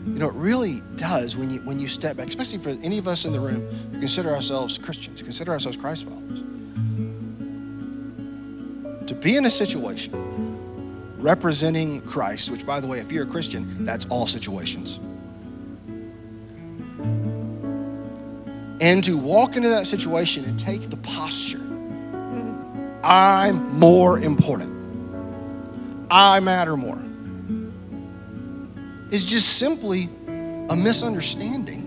You know, it really does when you step back, especially for any of us in the room who consider ourselves Christians, who consider ourselves Christ followers. To be in a situation representing Christ, which, by the way, if you're a Christian, that's all situations. And to walk into that situation and take the posture, I'm more important, I matter more, is just simply a misunderstanding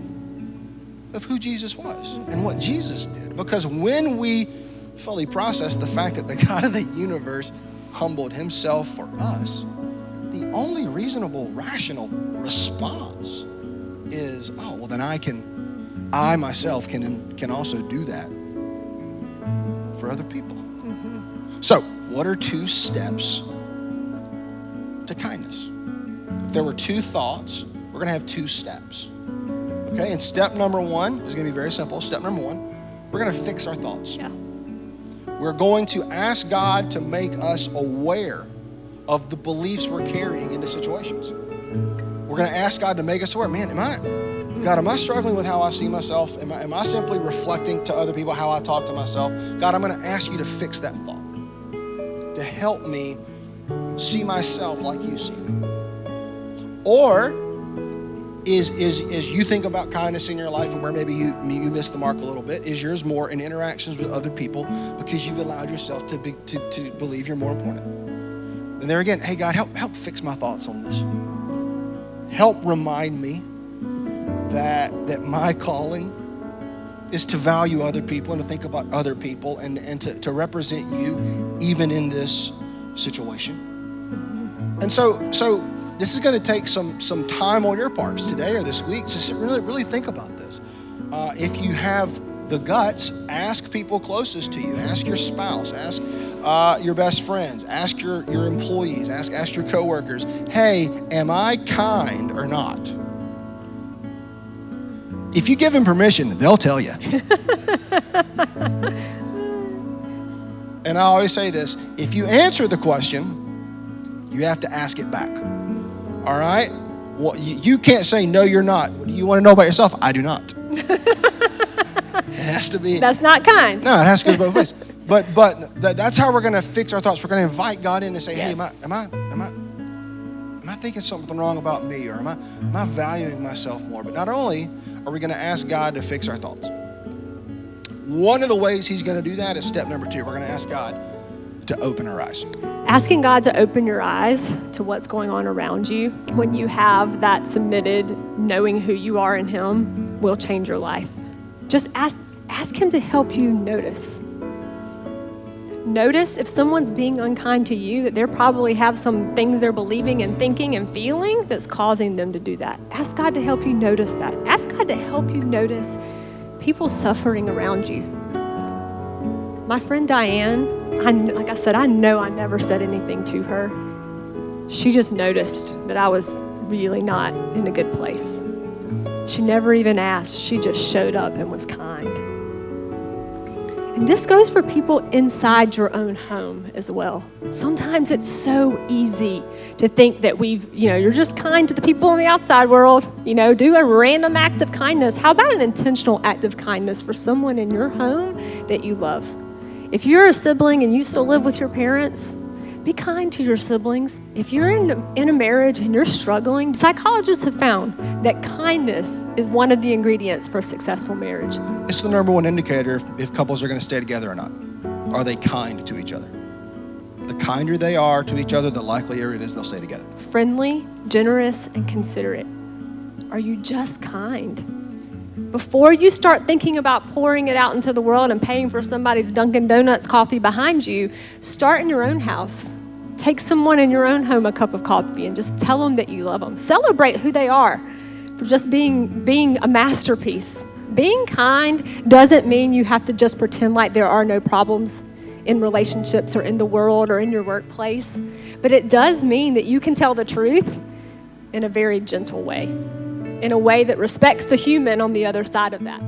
of who Jesus was and what Jesus did. Because when we fully process the fact that the God of the universe humbled himself for us, the only reasonable, rational response is, oh, well, then I myself can also do that for other people. Mm-hmm. So, what are 2 steps to kindness? If there were 2 thoughts, we're going to have 2 steps. Okay, and step number 1 is going to be very simple. Step number 1, we're going to fix our thoughts. Yeah. We're going to ask God to make us aware of the beliefs we're carrying into situations. We're going to ask God to make us aware. Man, am I struggling with how I see myself? Am I simply reflecting to other people how I talk to myself? God, I'm going to ask you to fix that thought, to help me see myself like you see me. Or is you think about kindness in your life and where maybe you miss the mark a little bit, is yours more in interactions with other people because you've allowed yourself to believe you're more important? And there again, hey God, help fix my thoughts on this. Help remind me that my calling is to value other people and to think about other people and to represent you even in this situation. And so this is going to take some time on your parts today or this week to really think about this. If you have the guts, ask people closest to you. Ask your spouse. Ask your best friends. Ask your employees. Ask your coworkers. Hey, am I kind or not? If you give them permission, they'll tell you. And I always say this: if you answer the question, you have to ask it back. All right? Well, you can't say, no, you're not. What do you want to know about yourself? I do not. It has to be. That's not kind. No, it has to go both ways. But that's how we're going to fix our thoughts. We're going to invite God in and say, yes. Hey, am I thinking something wrong about me? Or am I valuing myself more? But not only are we going to ask God to fix our thoughts, one of the ways he's going to do that is step number 2. We're going to ask God to open our eyes. Asking God to open your eyes to what's going on around you when you have that submitted, knowing who you are in him will change your life. Just ask him to help you notice. Notice if someone's being unkind to you, that they probably have some things they're believing and thinking and feeling that's causing them to do that. Ask God to help you notice that. Ask God to help you notice people suffering around you. My friend Diane, like I said, I know I never said anything to her. She just noticed that I was really not in a good place. She never even asked. She just showed up and was kind. And this goes for people inside your own home as well. Sometimes it's so easy to think that you're just kind to the people in the outside world. Do a random act of kindness. How about an intentional act of kindness for someone in your home that you love? If you're a sibling and you still live with your parents, be kind to your siblings. If you're in a marriage and you're struggling, psychologists have found that kindness is one of the ingredients for a successful marriage. It's the number 1 indicator if couples are going to stay together or not. Are they kind to each other? The kinder they are to each other, the likelier it is they'll stay together. Friendly, generous, and considerate. Are you just kind? Before you start thinking about pouring it out into the world and paying for somebody's Dunkin' Donuts coffee behind you, start in your own house. Take someone in your own home a cup of coffee and just tell them that you love them. Celebrate who they are for just being a masterpiece. Being kind doesn't mean you have to just pretend like there are no problems in relationships or in the world or in your workplace, but it does mean that you can tell the truth in a very gentle way, in a way that respects the human on the other side of that.